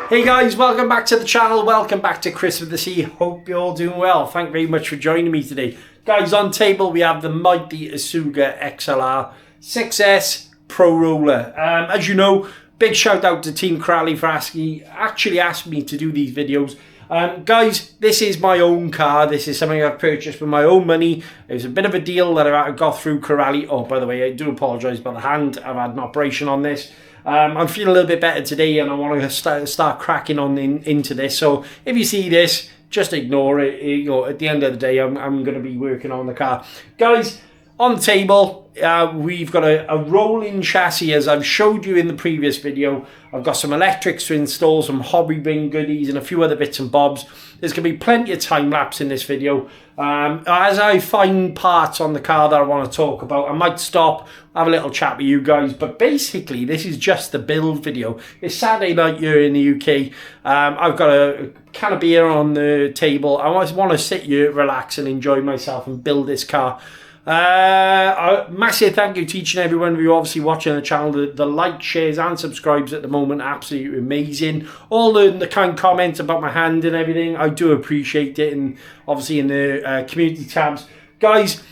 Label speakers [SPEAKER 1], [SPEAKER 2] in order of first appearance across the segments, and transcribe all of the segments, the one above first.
[SPEAKER 1] Hey guys, welcome back to the channel, welcome back to Chris with the C. Hope you're all doing well. Thank you very much for joining me today. Guys, on table we have the mighty Asuga XLR 6S Pro Roller. As you know, big shout out to Team Corally Asuga, actually asked me to do these videos. Guys, this is my own car. This is something I've purchased with my own money. It was a bit of a deal that I got through Corally. Oh, by the way, I do apologise about the hand. I've had an operation on this. I'm feeling a little bit better today and I want to start cracking on into this. So if you see this, just ignore it. You know, at the end of the day, I'm going to be working on the car. Guys, on the table, we've got a rolling chassis, as I've showed you in the previous video. I've got some electrics to install, some Hobbywing goodies and a few other bits and bobs. There's going to be plenty of time lapse in this video. As I find parts on the car that I want to talk about, I might stop, have a little chat with you guys. But basically, this is just the build video. It's Saturday night here in the UK. I've got a can of beer on the table. I just want to sit here, relax and enjoy myself and build this car. Massive thank you to each and every one of you obviously watching the channel. The like, shares and subscribes at the moment, absolutely amazing. All the kind comments about my hand and everything, I do appreciate it, and obviously in the community tabs. Guys,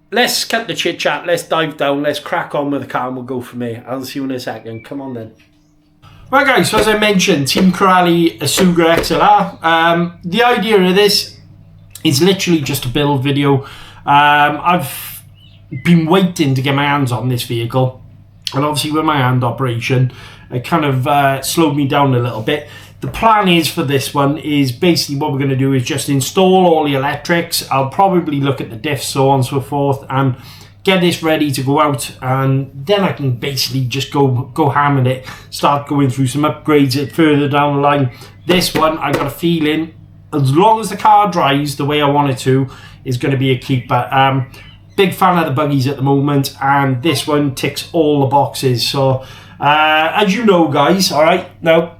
[SPEAKER 1] let's cut the chit chat, let's dive down, let's crack on with the car and we'll go from there. I'll see you in a second. Come on then. Right guys, so as I mentioned, Team Corally Asuga XLR. The idea of this is literally just a build video. I've been waiting to get my hands on this vehicle, and obviously with my hand operation it kind of slowed me down a little bit. The plan is for this one is basically what we're going to do is just install all the electrics. I'll probably look at the diffs, so on and so forth, and get this ready to go out, and then I can basically just go ham at it, start going through some upgrades further down the line. This one, I got a feeling, as long as the car drives the way I want it to, is going to be a keeper. Big fan of the buggies at the moment, and this one ticks all the boxes. So as you know guys, all right, now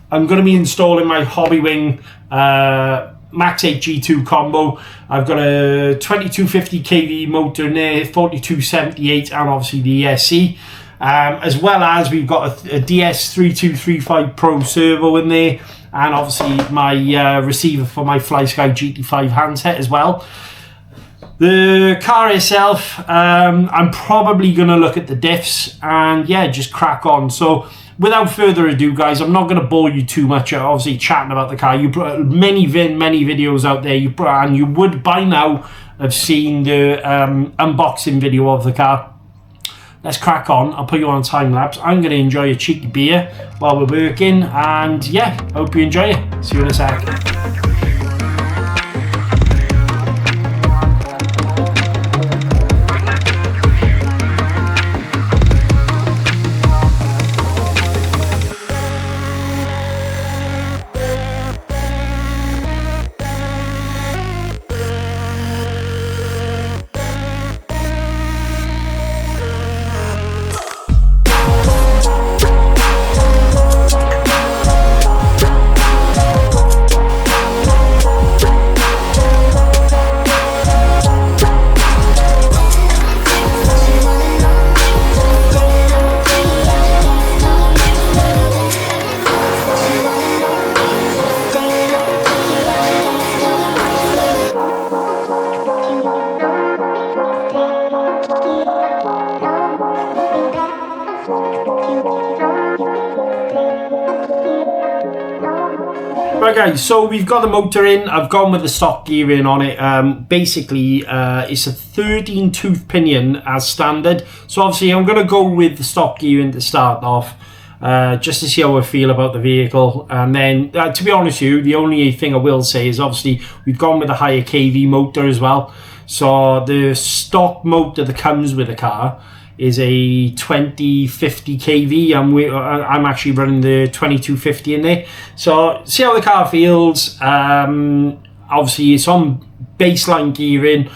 [SPEAKER 1] I'm going to be installing my Hobbywing Max 8 G2 combo. I've got a 2250 kV motor in there, 4278, and obviously the ESC, as well as we've got a DS3235 Pro Servo in there, and obviously my receiver for my Flysky GT5 handset as well. The car itself, I'm probably going to look at the diffs and yeah, just crack on. So without further ado guys, I'm not going to bore you too much obviously chatting about the car. You many videos out there, and you would by now have seen the unboxing video of the car. Let's crack on. I'll put you on time lapse. I'm going to enjoy a cheeky beer while we're working, and yeah, hope you enjoy it. See you in a sec. Right guys, so we've got the motor in. I've gone with the stock gearing on it. Basically, it's a 13 tooth pinion as standard. So obviously I'm going to go with the stock gearing to start off, just to see how I feel about the vehicle. And then, to be honest with you, the only thing I will say is obviously we've gone with a higher KV motor as well. So the stock motor that comes with the car is a 2050 kV, and I'm actually running the 2250 in there. So see how the car feels. Obviously it's on baseline gearing.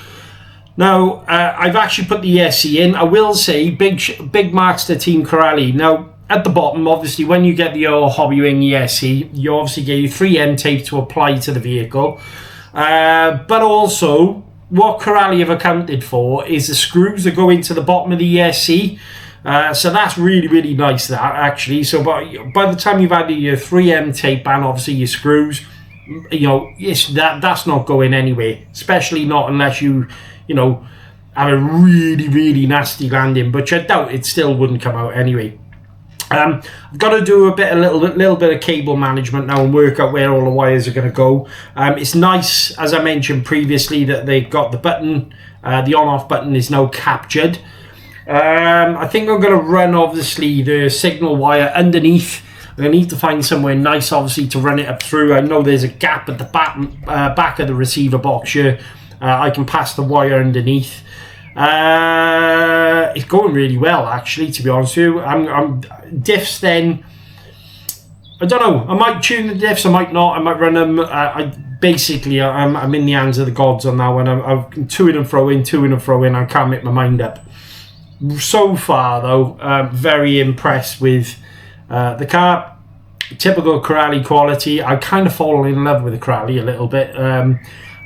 [SPEAKER 1] Now I've actually put the ESC in. I will say big marks to Team Corally. Now at the bottom, obviously when you get your Hobbywing ESC, you obviously get your 3M tape to apply to the vehicle, but also what Corally have accounted for is the screws that go into the bottom of the ESC. So that's really, really nice, that, actually. So by the time you've added your 3M tape and obviously your screws, you know, that's not going anywhere, especially not unless you know, have a really, really nasty landing, but I doubt it still wouldn't come out anyway. I've got to do a little bit of cable management now and work out where all the wires are going to go. It's nice, as I mentioned previously, that they've got the button, the on-off button is now captured. I think I'm going to run, obviously, the signal wire underneath. I'm going to need to find somewhere nice, obviously, to run it up through. I know there's a gap at the back of the receiver box here. I can pass the wire underneath. It's going really well, actually, to be honest with you. Diffs then, I don't know, I might tune the diffs, I might not, I might run them. Basically, I'm in the hands of the gods on that one. I'm to and fro in, I can't make my mind up. So far, though, very impressed with the car. Typical Corally quality. I kind of fallen in love with the Corally a little bit.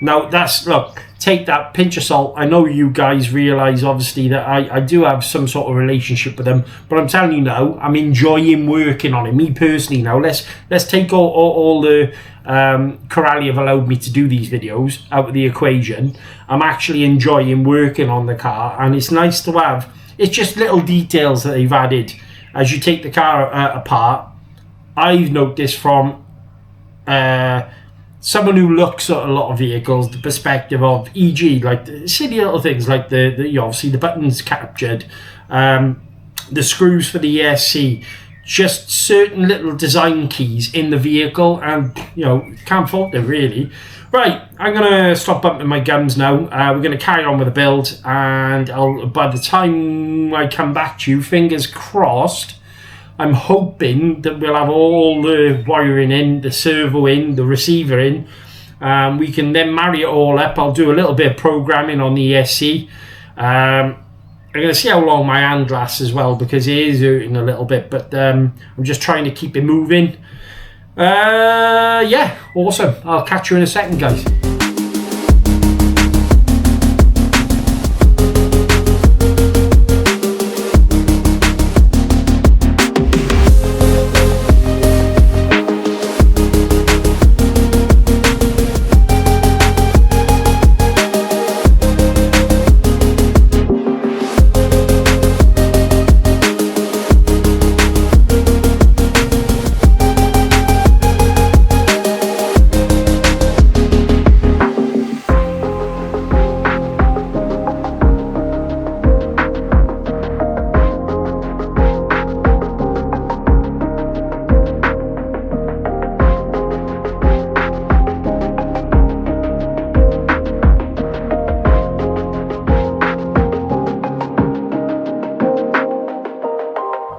[SPEAKER 1] Now, look, take that pinch of salt. I know you guys realise, obviously, that I do have some sort of relationship with them, but I'm telling you now, I'm enjoying working on it. Me personally now, let's take all the Corally have allowed me to do these videos out of the equation. I'm actually enjoying working on the car, and it's nice to have. It's just little details that they've added as you take the car apart. I've noticed from someone who looks at a lot of vehicles, the perspective of, e.g., like the silly little things like the obviously the buttons captured, the screws for the ESC, just certain little design keys in the vehicle, and you know, can't fault it really. Right, I'm gonna stop bumping my gums now. We're gonna carry on with the build, and by the time I come back to you, fingers crossed, I'm hoping that we'll have all the wiring in, the servo in, the receiver in. We can then marry it all up. I'll do a little bit of programming on the ESC. I'm going to see how long my hand lasts as well, because it is hurting a little bit, but I'm just trying to keep it moving. Yeah, awesome. I'll catch you in a second, guys.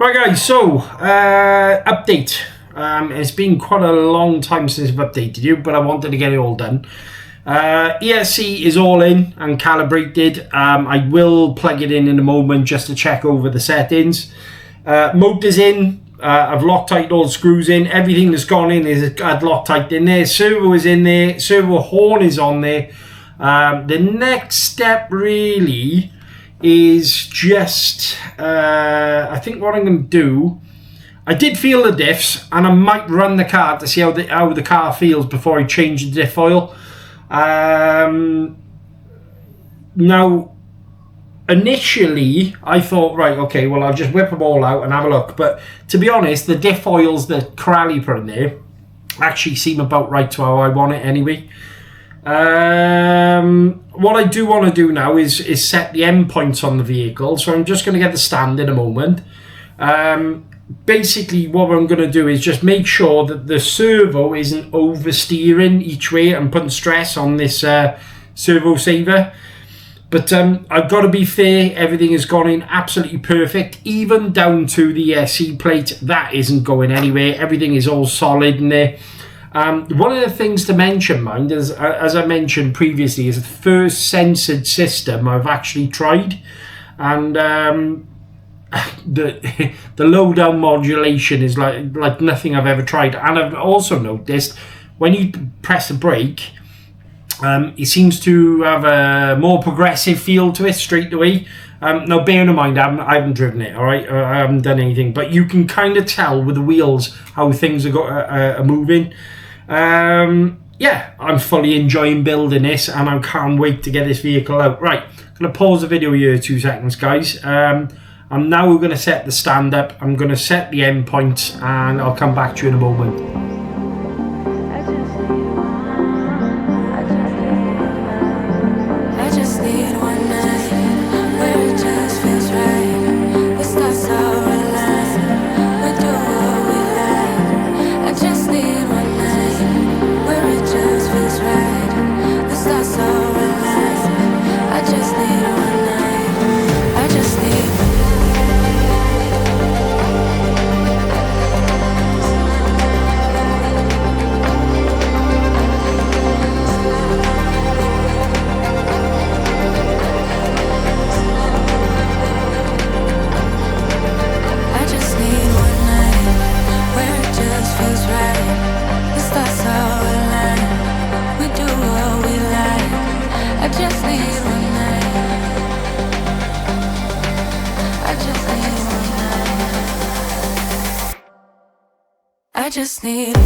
[SPEAKER 1] Right guys, so update. It's been quite a long time since I've updated you, but I wanted to get it all done. ESC is all in and calibrated. I will plug it in a moment just to check over the settings. Motor's in. I've Loctite all the screws in. Everything that's gone in is Loctite in there. Servo is in there. Servo horn is on there. The next step really is just, I think what I'm going to do, I did feel the diffs, and I might run the car to see how the car feels before I change the diff oil. Now, initially, I thought, right, okay, well, I'll just whip them all out and have a look. But to be honest, the diff oils that Corally put in there actually seem about right to how I want it anyway. What I do want to do now is set the endpoints on the vehicle, so I'm just going to get the stand in a moment. Basically what I'm going to do is just make sure that the servo isn't oversteering each way and putting stress on this servo saver. But I've got to be fair, everything has gone in absolutely perfect, even down to the ESC plate. That isn't going anywhere. Everything is all solid in there. One of the things to mention, mind, as I mentioned previously, is the first censored system I've actually tried, and the low down modulation is like nothing I've ever tried. And I've also noticed when you press the brake, it seems to have a more progressive feel to it straight away. Now, bearing in mind, I haven't driven it, all right? I haven't done anything, but you can kind of tell with the wheels how things are moving. Yeah, I'm fully enjoying building this, and I can't wait to get this vehicle out. Right, I'm going to pause the video here 2 seconds, guys. I'm now going to set the stand up. I'm going to set the end points, and I'll come back to you in a moment.
[SPEAKER 2] I just need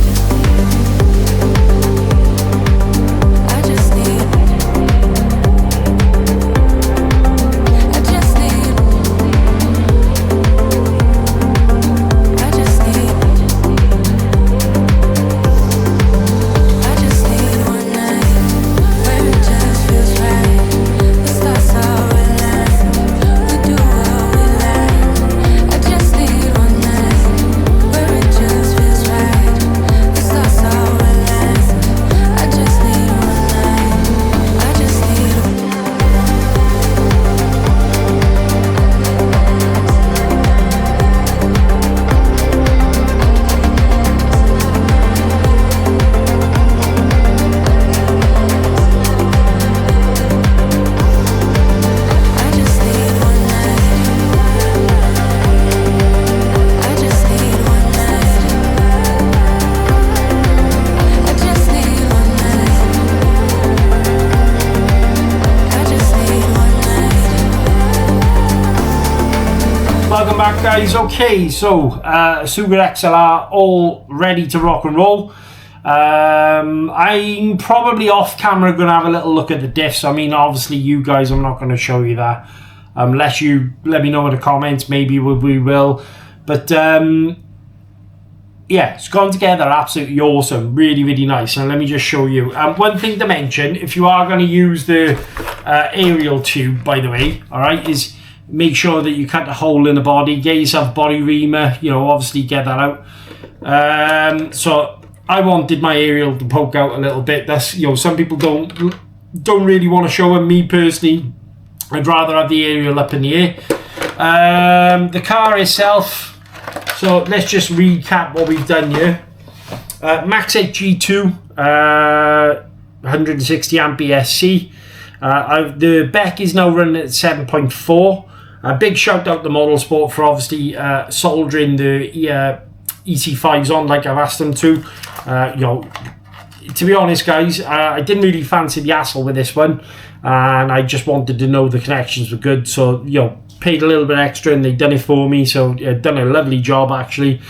[SPEAKER 1] Welcome back, guys. Okay, so Asuga XLR all ready to rock and roll. I'm probably off camera going to have a little look at the diffs. I mean, obviously you guys, I'm not going to show you that unless you let me know in the comments. Maybe we will, but yeah, it's gone together absolutely awesome, really nice. And let me just show you one thing to mention. If you are going to use the aerial tube, by the way, all right, is make sure that you cut the hole in the body, get yourself body reamer, you know, obviously get that out. So I wanted my aerial to poke out a little bit. That's, you know, some people don't really want to show it. Me personally, I'd rather have the aerial up in the air. The car itself, so let's just recap what we've done here. Max 8 G2, 160 amp ESC. The Beck is now running at 7.4. A big shout out to Model Sport for obviously soldering the EC5s on like I've asked them to. You know, to be honest, guys, I didn't really fancy the hassle with this one, and I just wanted to know the connections were good. So, you know, paid a little bit extra and they've done it for me. So, done a lovely job actually.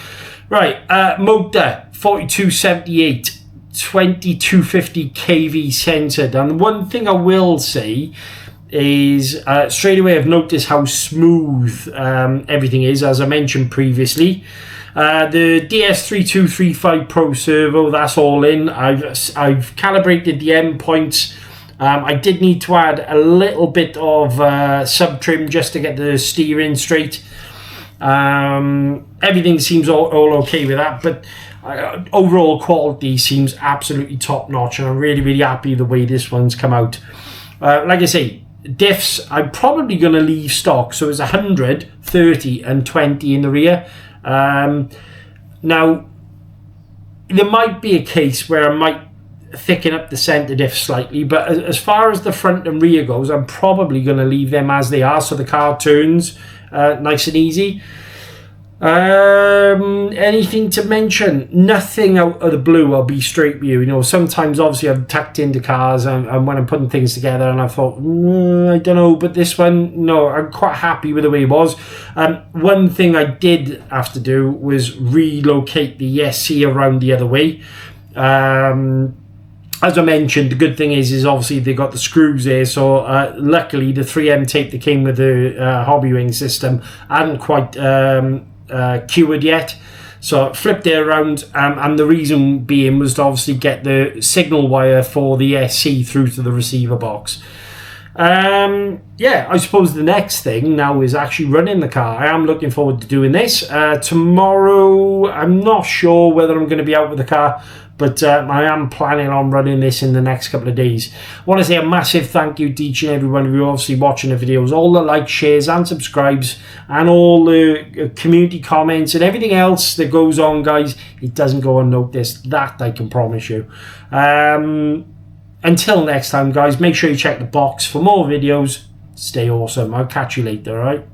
[SPEAKER 1] Right, motor 4278. 2250 kV censored, and one thing I will say is straight away I've noticed how smooth everything is, as I mentioned previously. The DS3235 Pro Servo, that's all in. I've calibrated the end points. I did need to add a little bit of sub trim just to get the steering straight. Everything seems all okay with that, but overall quality seems absolutely top notch, and I'm really happy the way this one's come out. Like I say, diffs I'm probably going to leave stock, so it's 100, 30 and 20 in the rear. Now there might be a case where I might thicken up the centre diff slightly, but as far as the front and rear goes, I'm probably going to leave them as they are, so the car turns nice and easy. Anything to mention? Nothing out of the blue, I'll be straight with you. You know, sometimes obviously I've tucked into cars and when I'm putting things together and I thought, I don't know, but this one, no, I'm quite happy with the way it was. One thing I did have to do was relocate the ESC around the other way. As I mentioned, the good thing is obviously they got the screws there, so luckily the 3M tape that came with the Hobbywing system hadn't quite cured yet, so flipped it around, and the reason being was to obviously get the signal wire for the ESC through to the receiver box. Yeah, I suppose the next thing now is actually running the car. I am looking forward to doing this. Tomorrow, I'm not sure whether I'm going to be out with the car, but I am planning on running this in the next couple of days. I want to say a massive thank you to each and every one of you obviously watching the videos, all the likes, shares and subscribes, and all the community comments and everything else that goes on, guys. It doesn't go unnoticed, that I can promise you. Until next time, guys, make sure you check the box for more videos. Stay awesome. I'll catch you later, alright?